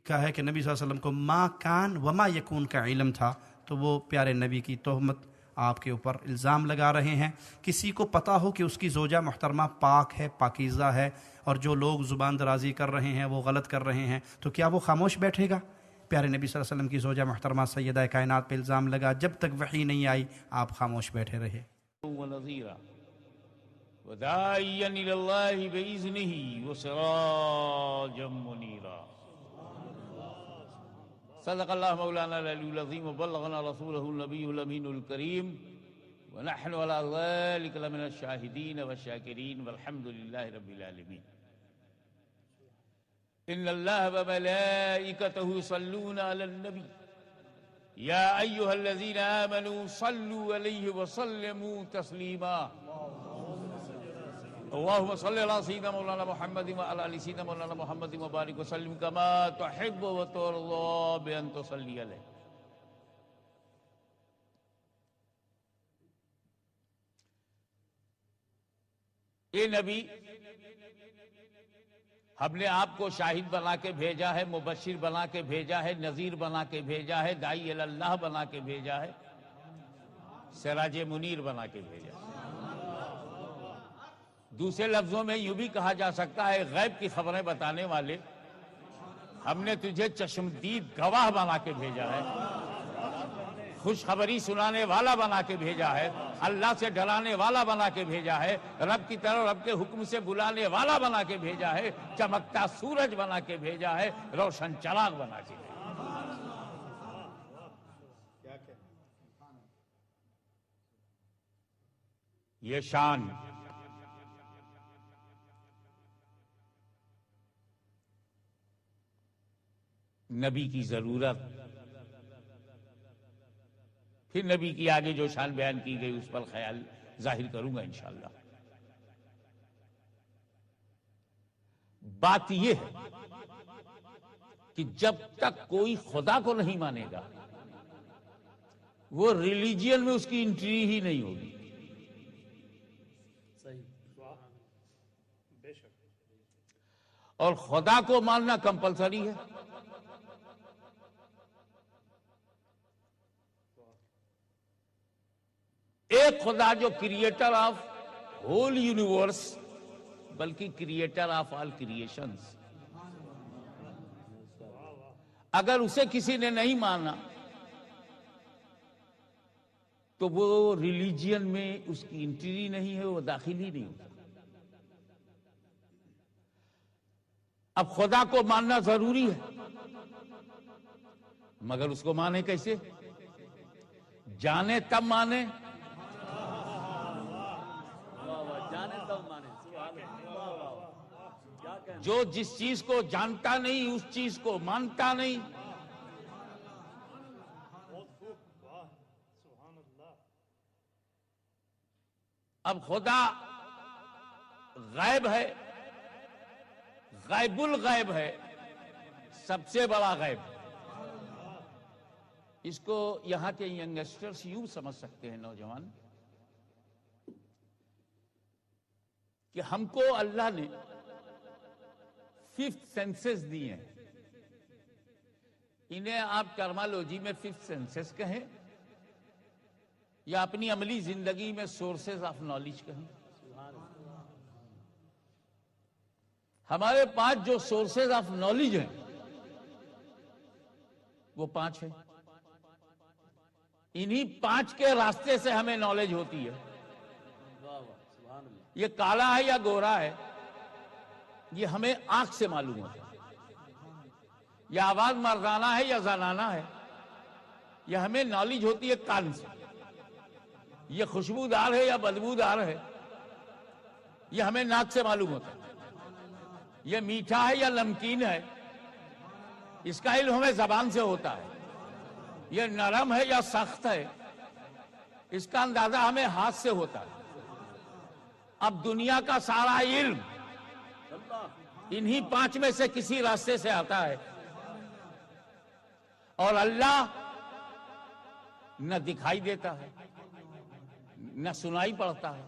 کہا ہے کہ نبی صلی اللہ علیہ وسلم کو ما کان وما یکون کا علم تھا، تو وہ پیارے نبی کی تہمت آپ کے اوپر الزام لگا رہے ہیں۔ کسی کو پتہ ہو کہ اس کی زوجہ محترمہ پاک ہے، پاکیزہ ہے، اور جو لوگ زبان درازی کر رہے ہیں وہ غلط کر رہے ہیں، تو کیا وہ خاموش بیٹھے گا؟ پیارے نبی صلی اللہ علیہ وسلم کی زوجہ محترمہ سیدہ کائنات پہ الزام لگا، جب تک وحی نہیں آئی آپ خاموش بیٹھے رہے۔ ونظيرا وداعيا إلى الله بإذنه وسراجا منيرا صدق الله مولانا العلي العظيم وبلغنا رسوله النبي الأمين الكريم ونحن على ذلك لمن الشاهدين والشاكرين والحمد لله رب العالمين إن الله وملائكته يصلون على النبي يا أيها الذين آمنوا صلوا عليه وسلموا تسليما اللهم صل على سيدنا مولانا محمد وعلى آل سيدنا مولانا محمد وبارك وسلم كما تحب وترضى بأن تصلي عليه۔ اے نبی، ہم نے آپ کو شاہد بنا کے بھیجا ہے، مبشر بنا کے بھیجا ہے، نذیر بنا کے بھیجا ہے، داعی اللہ بنا کے بھیجا ہے، سراج منیر بنا کے بھیجا ہے۔ دوسرے لفظوں میں یوں بھی کہا جا سکتا ہے، غیب کی خبریں بتانے والے، ہم نے تجھے چشمدید گواہ بنا کے بھیجا ہے، خوشخبری سنانے والا بنا کے بھیجا ہے، اللہ سے ڈرانے والا بنا کے بھیجا ہے، رب کی طرف رب کے حکم سے بلانے والا بنا کے بھیجا ہے، چمکتا سورج بنا کے بھیجا ہے، روشن چراغ بنا کے بھیجا ہے۔ یہ شان نبی کی ضرورت، پھر نبی کی آگے جو شان بیان کی گئی اس پر خیال ظاہر کروں گا انشاءاللہ۔ بات یہ ہے کہ جب تک کوئی خدا کو نہیں مانے گا وہ ریلیجین میں اس کی انٹری ہی نہیں ہوگی۔ اور خدا کو ماننا کمپلسری ہے۔ ایک خدا جو کریٹر آف ہول یونیورس بلکہ کریٹر آف آل کریشنز، اگر اسے کسی نے نہیں مانا تو وہ ریلیجین میں اس کی انٹری نہیں ہے، وہ داخل ہی نہیں ہوتا۔ اب خدا کو ماننا ضروری ہے، مگر اس کو مانے کیسے؟ جانے تب مانے جو جس چیز کو جانتا نہیں اس چیز کو مانتا نہیں۔ اب خدا غیب ہے، غیب الغیب ہے، سب سے بڑا غیب۔ اس کو یہاں کے ینگسٹرز یوں سمجھ سکتے ہیں، نوجوان، کہ ہم کو اللہ نے 5th سینسز دی ہیں، انہیں آپ ٹرمالوجی میں 5th سینسز کہیں یا اپنی عملی زندگی میں سورسز آف نالج کہیں۔ ہمارے پاس جو سورسز آف نالج ہیں وہ 5 ہیں، انہی 5 کے راستے سے ہمیں نالج ہوتی ہے۔ یہ کالا ہے یا گورا ہے یہ ہمیں آنکھ سے معلوم ہوتا ہے، یہ آواز مردانہ ہے یا زنانہ ہے یہ ہمیں نالج ہوتی ہے کان سے، یہ خوشبودار ہے یا بدبودار ہے یہ ہمیں ناک سے معلوم ہوتا ہے، یہ میٹھا ہے یا نمکین ہے اس کا علم ہمیں زبان سے ہوتا ہے، یہ نرم ہے یا سخت ہے اس کا اندازہ ہمیں ہاتھ سے ہوتا ہے۔ اب دنیا کا سارا علم انہی 5 میں سے کسی راستے سے آتا ہے، اور اللہ نہ دکھائی دیتا ہے، نہ سنائی پڑتا ہے،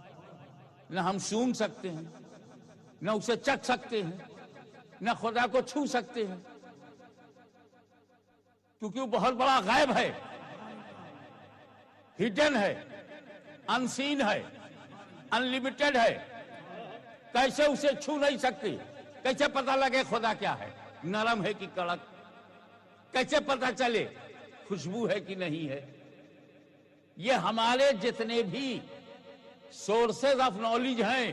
نہ ہم سونگ سکتے ہیں، نہ اسے چکھ سکتے ہیں، نہ خدا کو چھو سکتے ہیں، کیونکہ وہ بہت بڑا غیب ہے، ہڈن ہے، انسین ہے، انلمیٹڈ ہے. کیسے اسے چھو نہیں سکتی؟ کیسے پتہ لگے خدا کیا ہے؟ نرم ہے کہ کڑک؟ کیسے پتہ چلے خوشبو ہے کہ نہیں ہے؟ یہ ہمارے جتنے بھی سورسز آف نالج ہیں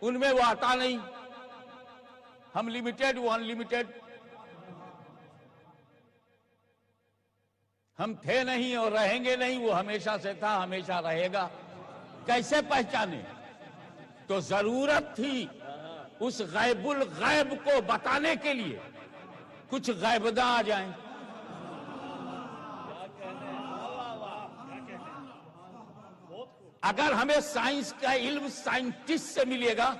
ان میں وہ آتا نہیں. ہم لمیٹڈ، وہ انلمیٹڈ. ہم تھے نہیں اور رہیں گے نہیں، وہ ہمیشہ سے تھا، ہمیشہ رہے گا. کیسے پہچانے؟ تو ضرورت تھی اس غیب الغیب کو بتانے کے لیے کچھ غیبداں آ جائیں. اگر ہمیں سائنس کا علم سائنٹسٹ سے ملے گا،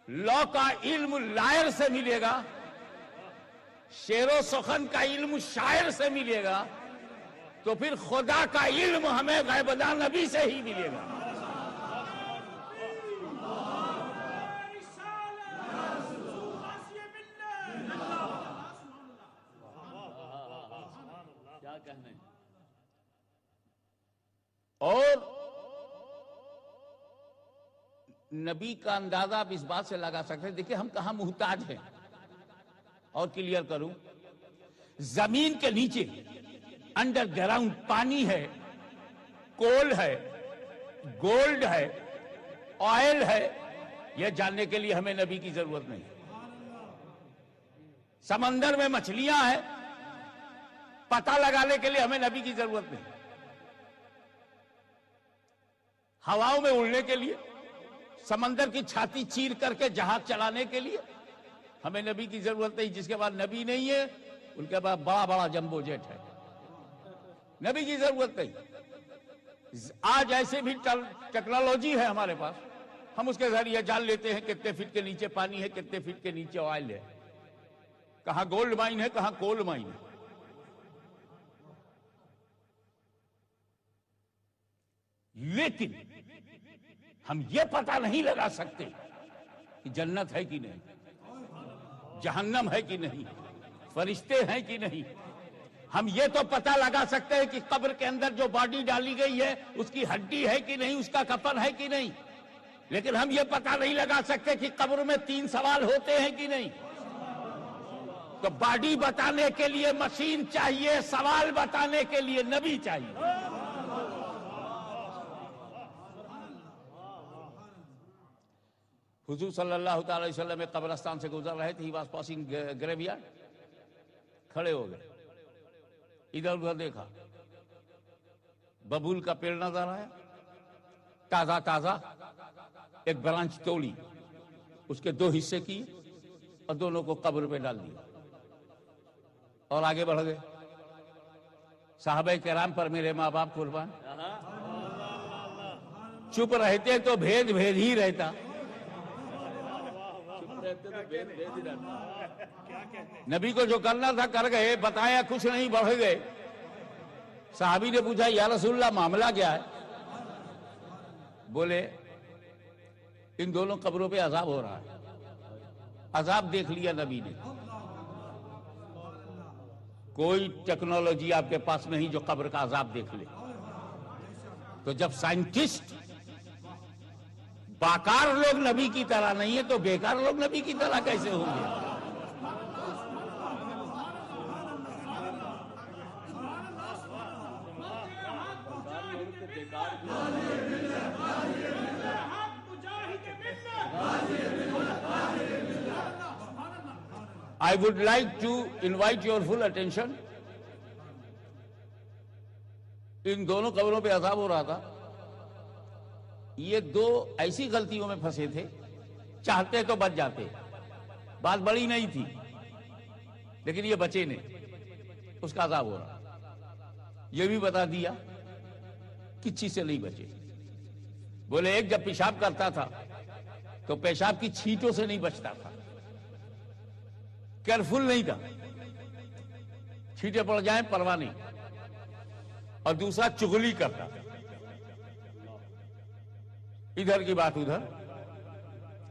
لا کا علم لائر سے ملے گا، شعر و سخن کا علم شاعر سے ملے گا، تو پھر خدا کا علم ہمیں غیبداں نبی سے ہی ملے گا. اور نبی کا اندازہ آپ اس بات سے لگا سکتے ہیں. دیکھیں ہم کہاں محتاج ہیں. اور کلیئر کروں، زمین کے نیچے انڈر گراؤنڈ پانی ہے، کول ہے، گولڈ ہے، آئل ہے. یہ جاننے کے لیے ہمیں نبی کی ضرورت نہیں. سمندر میں مچھلیاں ہیں، پتہ لگانے کے لیے ہمیں نبی کی ضرورت نہیں. ہواؤں میں اڑنے کے لیے، سمندر کی چھاتی چیر کر کے جہاز چلانے کے لیے ہمیں نبی کی ضرورت نہیں. جس کے بعد نبی نہیں ہے ان کے بعد بڑا بڑا جمبو جیٹ ہے. نبی کی ضرورت نہیں. آج ایسے بھی ٹیکنالوجی ہے ہمارے پاس، ہم اس کے ذریعے جان لیتے ہیں کتنے فٹ کے نیچے پانی ہے، کتنے فٹ کے نیچے آئل ہے، کہاں گولڈ مائن ہے، کہاں کول مائن ہے. لیکن ہم یہ پتہ نہیں لگا سکتے کہ جنت ہے کہ نہیں، جہنم ہے کہ نہیں، فرشتے ہیں کہ نہیں. ہم یہ تو پتہ لگا سکتے ہیں کہ قبر کے اندر جو باڈی ڈالی گئی ہے اس کی ہڈی ہے کہ نہیں، اس کا کفن ہے کہ نہیں. لیکن ہم یہ پتہ نہیں لگا سکتے کہ قبر میں 3 سوال ہوتے ہیں کہ نہیں. تو باڈی بتانے کے لیے مشین چاہیے، سوال بتانے کے لیے نبی چاہیے. حضور صلی اللہ تعالی وسلم ایک قبرستان سے گزر رہے تھے. He was passing grave. کھڑے ہو گئے، ادھر ادھر دیکھا، ببول کا پیڑ نظر آیا، تازہ تازہ. ایک برانچ توڑی، اس کے 2 حصے کیے اور دونوں کو قبر پہ ڈال دیا اور آگے بڑھ گئے. صحابہ کرام پر میرے ماں باپ قربان. چپ رہتے تو بھید بھید ہی رہتا. نبی کو جو کرنا تھا کر گئے، بتایا کچھ نہیں، بڑھ گئے. صحابی نے پوچھا یا رسول اللہ معاملہ کیا ہے؟ بولے ان دونوں قبروں پہ عذاب ہو رہا ہے. عذاب دیکھ لیا نبی نے. کوئی ٹیکنالوجی آپ کے پاس نہیں جو قبر کا عذاب دیکھ لے. تو جب سائنٹسٹ باکار لوگ نبی کی طرح نہیں ہے تو بیکار لوگ نبی کی طرح کیسے ہوں گے؟ I would like to invite your full attention. ان دونوں قبروں پہ عذاب ہو رہا تھا. یہ 2 ایسی غلطیوں میں پھنسے تھے، چاہتے تو بچ جاتے. بات بڑی نہیں تھی لیکن یہ بچے نے، اس کا عذاب ہو رہا. یہ بھی بتا دیا کس چیز سے نہیں بچے. بولے ایک جب پیشاب کرتا تھا تو پیشاب کی چھینٹوں سے نہیں بچتا تھا، کیئرفل نہیں تھا، چھینٹیں پڑ جائیں پرواہ نہیں. اور دوسرا چغلی کرتا، ادھر کی بات ادھر،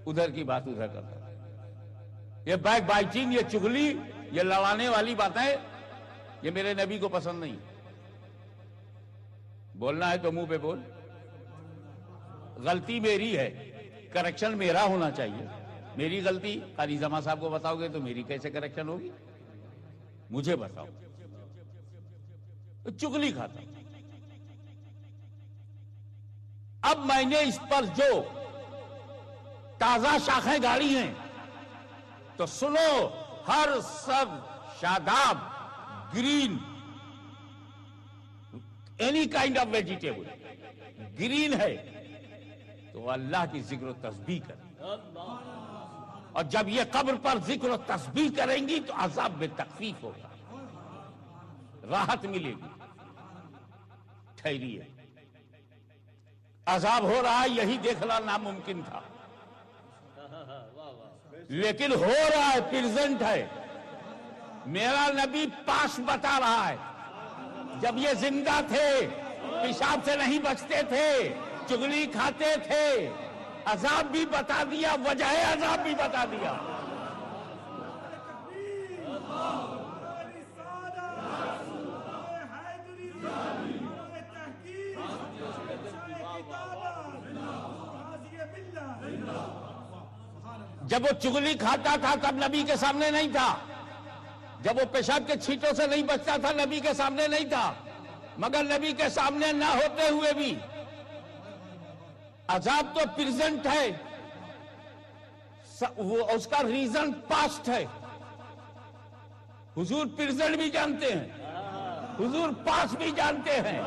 ادھر کی بات ادھر کرتا. یہ بیک بائٹنگ، یہ چغلی یہ لڑانے والی باتیں یہ میرے نبی کو پسند نہیں. بولنا ہے تو منہ پہ بول. غلطی میری ہے, کریکشن میرا ہونا چاہیے. میری غلطی قاری زمان صاحب کو بتاؤ گے تو میری کیسے کریکشن ہوگی؟ مجھے بتاؤ. چغلی کھاتا. اب میں نے اس پر جو تازہ شاخیں گاڑی ہیں تو سنو, ہر سب شاداب green any kind of vegetable green ہے تو اللہ کی ذکر و تسبیح کریں. اور جب یہ قبر پر ذکر و تسبیح کریں گی تو عذاب میں تخفیف ہوگا, راحت ملے گی. ٹھہریے, عذاب ہو رہا ہے یہی دیکھنا ناممکن تھا, لیکن ہو رہا ہے, پریزنٹ ہے. میرا نبی پاس بتا رہا ہے. جب یہ زندہ تھے پیشاب سے نہیں بچتے تھے, چغلی کھاتے تھے, عذاب بھی بتا دیا, وجہ عذاب بھی بتا دیا. جب وہ چغلی کھاتا تھا تب نبی کے سامنے نہیں تھا, جب وہ پیشاب کے چھینٹوں سے نہیں بچتا تھا نبی کے سامنے نہیں تھا, مگر نبی کے سامنے نہ ہوتے ہوئے بھی عذاب تو پریزنٹ ہے, وہ اس کا ریزن پاسٹ ہے. حضور پریزنٹ بھی جانتے ہیں, حضور پاسٹ بھی جانتے ہیں.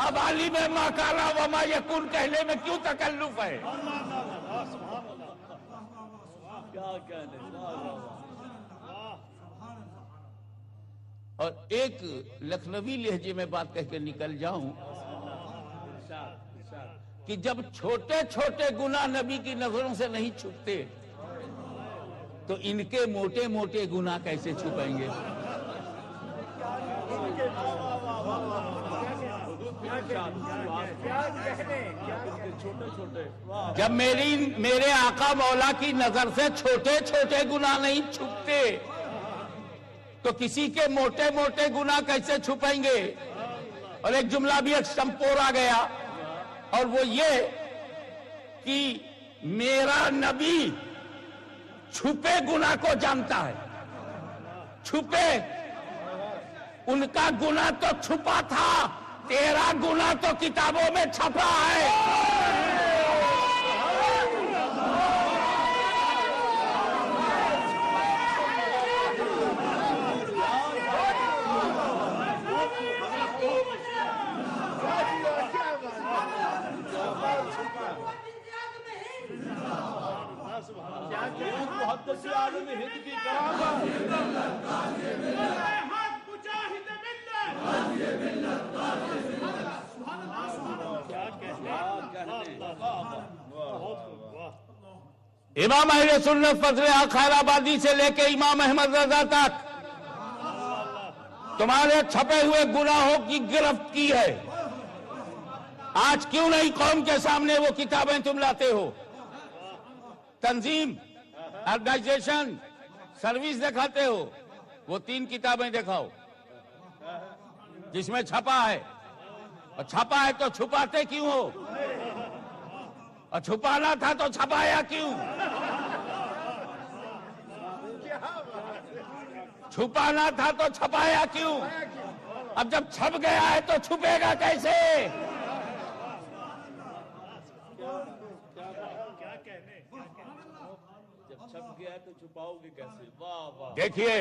اب عالم ما کان وما یکون کہنے میں کیوں تکلف ہے؟ اور ایک لکھنوی لہجے میں بات کہہ کے نکل جاؤں کہ جب چھوٹے چھوٹے گناہ نبی کی نظروں سے نہیں چھپتے تو ان کے موٹے موٹے گناہ کیسے چھپیں گے؟ جب میرے آقا مولا کی نظر سے چھوٹے چھوٹے گناہ نہیں چھپتے تو کسی کے موٹے موٹے گناہ کیسے چھپیں گے؟ اور ایک جملہ بھی ایکسٹمپور آ گیا, اور وہ یہ کہ میرا نبی چھپے گناہ کو جانتا ہے. چھپے, ان کا گناہ تو چھپا تھا, تیرا گناہ تو کتابوں میں چھپا ہے. امام اہل سنت فضل حق خیر آبادی سے لے کے امام احمد رضا تک تمہارے چھپے ہوئے گناہوں کی گرفت کی ہے. آج کیوں نہیں قوم کے سامنے وہ کتابیں تم لاتے ہو؟ تنظیم, آرگنائزیشن, سروس دکھاتے ہو, وہ 3 کتابیں دکھاؤ جس میں چھپا ہے. اور چھپا ہے تو چھپاتے کیوں ہو؟ اور چھپانا تھا تو چھپایا کیوں؟ چھپانا تھا تو چھپایا کیوں؟ اب جب چھپ گیا ہے تو چھپے گا کیسے؟ دیکھیے,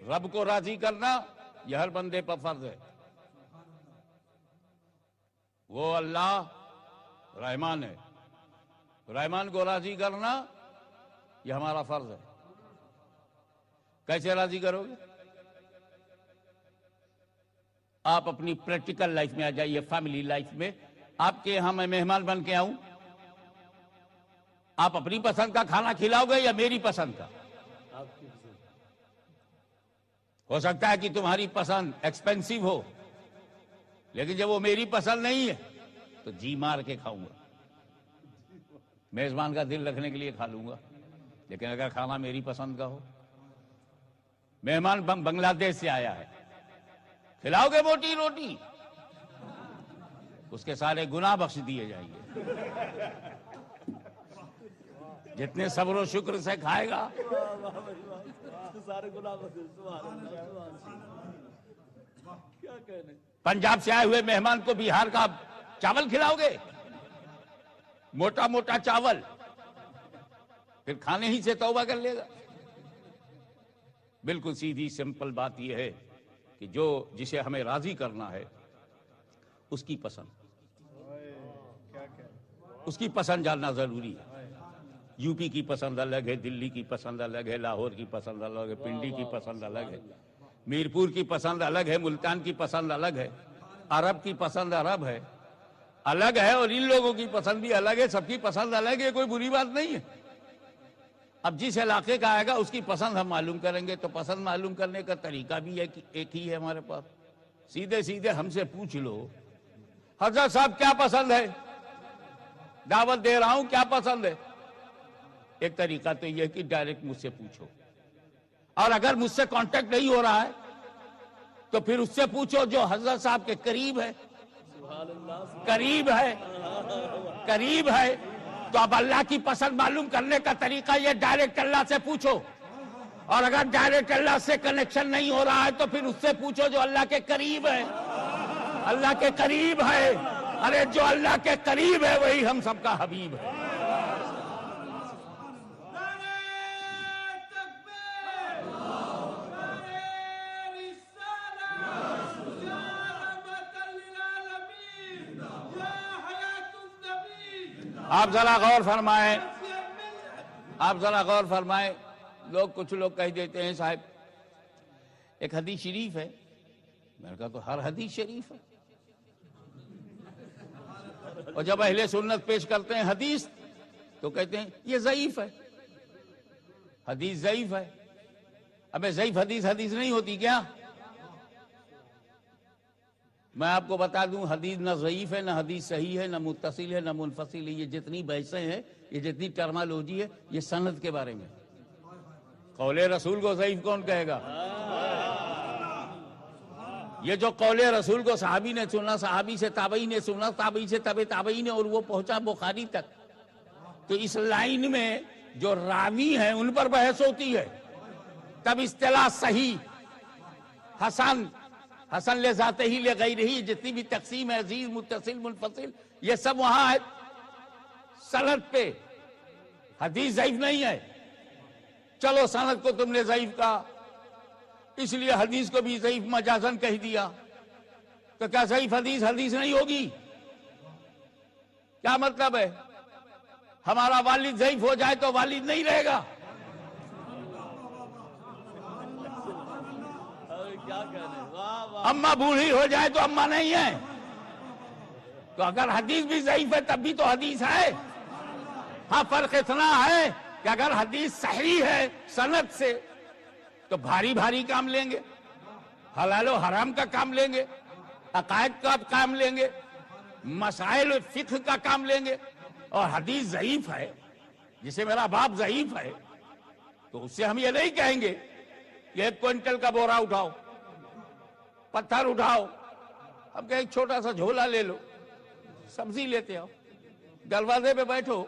رب کو راضی کرنا یہ ہر بندے پر فرض ہے. وہ اللہ رحمان ہے, رحمان کو راضی کرنا یہ ہمارا فرض ہے. کیسے راضی کرو گے؟ آپ اپنی پریکٹیکل لائف میں آ جائیے, فیملی لائف میں. آپ کے یہاں میں مہمان بن کے آؤں, آپ اپنی پسند کا کھانا کھلاؤ گے یا میری پسند کا؟ ہو سکتا ہے کہ تمہاری پسند ایکسپینسیو ہو, لیکن جب وہ میری پسند نہیں ہے تو جی مار کے کھاؤں گا. میزبان کا دل رکھنے کے لیے کھا لوں گا, لیکن اگر کھانا میری پسند کا ہو مہمان بنگلہ دیش سے آیا ہے، کھلاؤ گے موٹی روٹی؟ اس کے سارے گناہ بخش دیے جائیں گے، جتنے صبر و شکر سے کھائے گا۔ پنجاب سے آئے ہوئے مہمان کو بہار کا چاول کھلاؤ گے؟ موٹا موٹا چاول، پھر کھانے ہی سے توبہ کر لے گا۔ بالکل سیدھی سمپل بات یہ ہے کہ جسے ہمیں راضی کرنا ہے اس کی پسند جاننا ضروری ہے۔ یو پی کی پسند الگ ہے، دلی کی پسند الگ ہے، لاہور کی پسند الگ ہے، پنڈی کی پسند الگ ہے، میرپور کی پسند الگ ہے، ملتان کی پسند الگ ہے، عرب کی پسند عرب ہے الگ ہے، اور ان لوگوں کی پسند بھی الگ ہے۔ سب کی پسند الگ ہے، کوئی بری بات نہیں ہے۔ اب جس علاقے کا آئے گا اس کی پسند ہم معلوم کریں گے، تو پسند معلوم کرنے کا طریقہ بھی ایک ہی ہے ہمارے پاس۔ سیدھے ہم سے پوچھ لو، حضرت صاحب کیا پسند ہے؟ دعوت دے رہا ہوں، کیا پسند ہے؟ ایک طریقہ تو یہ کہ ڈائریکٹ مجھ سے پوچھو، اور اگر مجھ سے کانٹیکٹ نہیں ہو رہا ہے تو پھر اس سے پوچھو جو حضرت صاحب کے قریب ہے۔ قریب ہے تو اب اللہ کی پسند معلوم کرنے کا طریقہ یہ ڈائریکٹ اللہ سے پوچھو، اور اگر ڈائریکٹ اللہ سے کنیکشن نہیں ہو رہا ہے تو پھر اس سے پوچھو جو اللہ کے قریب ہے۔ اللہ کے قریب ہے، ارے جو اللہ کے قریب ہے وہی ہم سب کا حبیب ہے۔ آپ ذرا غور فرمائیں، کچھ لوگ کہہ دیتے ہیں صاحب ایک حدیث شریف ہے۔ میں نے کہا تو ہر حدیث شریف ہے، اور جب اہل سنت پیش کرتے ہیں حدیث تو کہتے ہیں یہ ضعیف ہے، حدیث ضعیف ہے۔ ابے ضعیف حدیث نہیں ہوتی کیا؟ میں آپ کو بتا دوں، حدیث نہ ضعیف ہے، نہ حدیث صحیح ہے، نہ متصل ہے، نہ منفصل ہے۔ یہ جتنی بحثیں ہیں، یہ جتنی ٹرمالوجی ہے، یہ سند کے بارے میں۔ قول رسول کو ضعیف کون کہے گا؟ یہ جو قول رسول کو صحابی نے سنا، صحابی سے تابعی نے سنا، تابعی سے تابعی نے، اور وہ پہنچا بخاری تک، تو اس لائن میں جو راوی ہیں ان پر بحث ہوتی ہے۔ تب اصطلاح صحیح، حسن لذاتہ ہی لغیرہ ہی، جتنی بھی تقسیم ہے، عزیز، متصل، منفصل، یہ سب وہاں ہے سند پہ۔ حدیث ضعیف نہیں ہے۔ چلو سند کو تم نے ضعیف کہا، اس لیے حدیث کو بھی ضعیف مجازن کہہ دیا، تو کیا ضعیف حدیث نہیں ہوگی؟ کیا مطلب ہے؟ ہمارا والد ضعیف ہو جائے تو والد نہیں رہے گا؟ اماں بوڑھی ہو جائے تو اماں نہیں ہے؟ تو اگر حدیث بھی ضعیف ہے تب بھی تو حدیث ہے۔ ہاں، فرق اتنا ہے کہ اگر حدیث صحیح ہے سند سے تو بھاری کام لیں گے، حلال و حرام کا کام لیں گے، عقائد کا کام لیں گے، مسائل فقہ کا کام لیں گے۔ اور حدیث ضعیف ہے، جسے میرا باپ ضعیف ہے، تو اس سے ہم یہ نہیں کہیں گے کہ 1 کوئنٹل کا بورا اٹھاؤ، پتھر اٹھاؤ۔ ہم کہیں ایک چھوٹا سا جھولا لے لو، سبزی لیتے آؤ، دروازے پہ بیٹھو،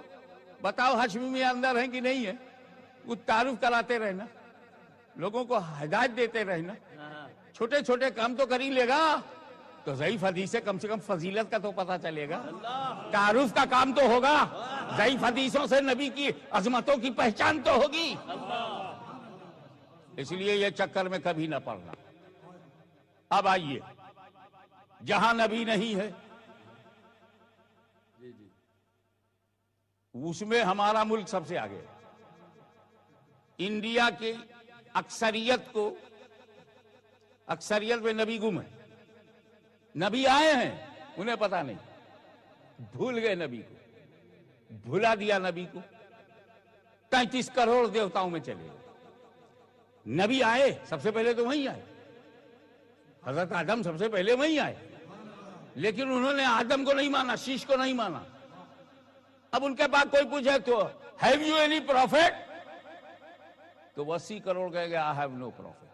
بتاؤ ہاشمی میں اندر ہیں کہ نہیں ہے، کچھ تعارف کراتے رہنا، لوگوں کو ہدایت دیتے رہنا، چھوٹے چھوٹے کام تو کر ہی لے گا۔ تو ضعیف حدیث سے کم فضیلت کا تو پتہ چلے گا، تعارف کا کام تو ہوگا، ضعیف حدیثوں سے نبی کی عظمتوں کی پہچان تو ہوگی۔ اس لیے یہ چکر میں کبھی نہ پڑنا۔ اب آئیے، جہاں نبی نہیں ہے اس میں ہمارا ملک سب سے آگے ہے۔ انڈیا کی اکثریت میں نبی گم ہے، نبی آئے ہیں انہیں پتا نہیں، بھول گئے نبی کو، بھلا دیا نبی کو، 33 کروڑ دیوتاؤں میں چلے گئے۔ نبی آئے سب سے پہلے تو وہیں آئے، حضرت آدم سب سے پہلے وہیں آئے، لیکن انہوں نے آدم کو نہیں مانا، شیش کو نہیں مانا۔ اب ان کے بعد کوئی پوچھے تو ہیو یو اینی پروفیٹ، تو 80 کروڑ کہے گا آئی ہیو نو پروفیٹ۔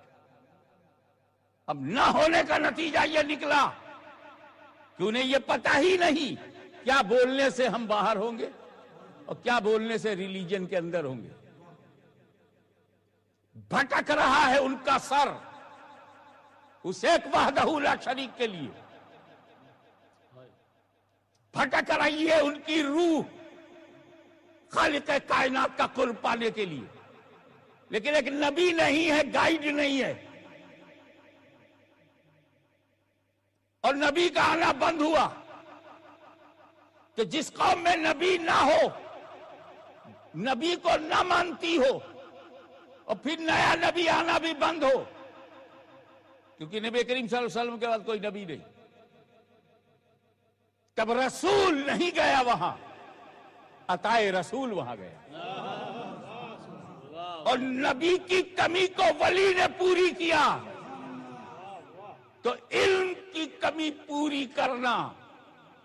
اب نہ ہونے کا نتیجہ یہ نکلا کہ انہیں یہ پتہ ہی نہیں کیا بولنے سے ہم باہر ہوں گے اور کیا بولنے سے ریلیجن کے اندر ہوں گے. بھٹک رہا ہے ان کا سر اس ایک وحدہ لا شریک کے لیے، بھٹک رہی ہے ان کی روح خالق کائنات کا قرب پانے کے لیے، لیکن ایک نبی نہیں ہے، گائیڈ نہیں ہے، اور نبی کا آنا بند ہوا. کہ جس قوم میں نبی نہ ہو، نبی کو نہ مانتی ہو، اور پھر نیا نبی آنا بھی بند ہو، کیونکہ نبی کریم صلی اللہ علیہ وسلم کے بعد کوئی نبی نہیں. تب رسول نہیں گیا وہاں، عطائے رسول وہاں گیا، اور نبی کی کمی کو ولی نے پوری کیا. تو علم کی کمی پوری کرنا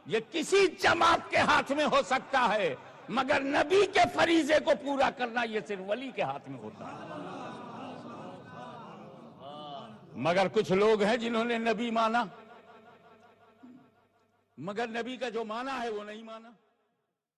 یہ کسی جماعت کے ہاتھ میں ہو سکتا ہے، مگر نبی کے فریضے کو پورا کرنا یہ صرف ولی کے ہاتھ میں ہوتا ہے. مگر کچھ لوگ ہیں جنہوں نے نبی مانا، مگر نبی کا جو مانا ہے وہ نہیں مانا.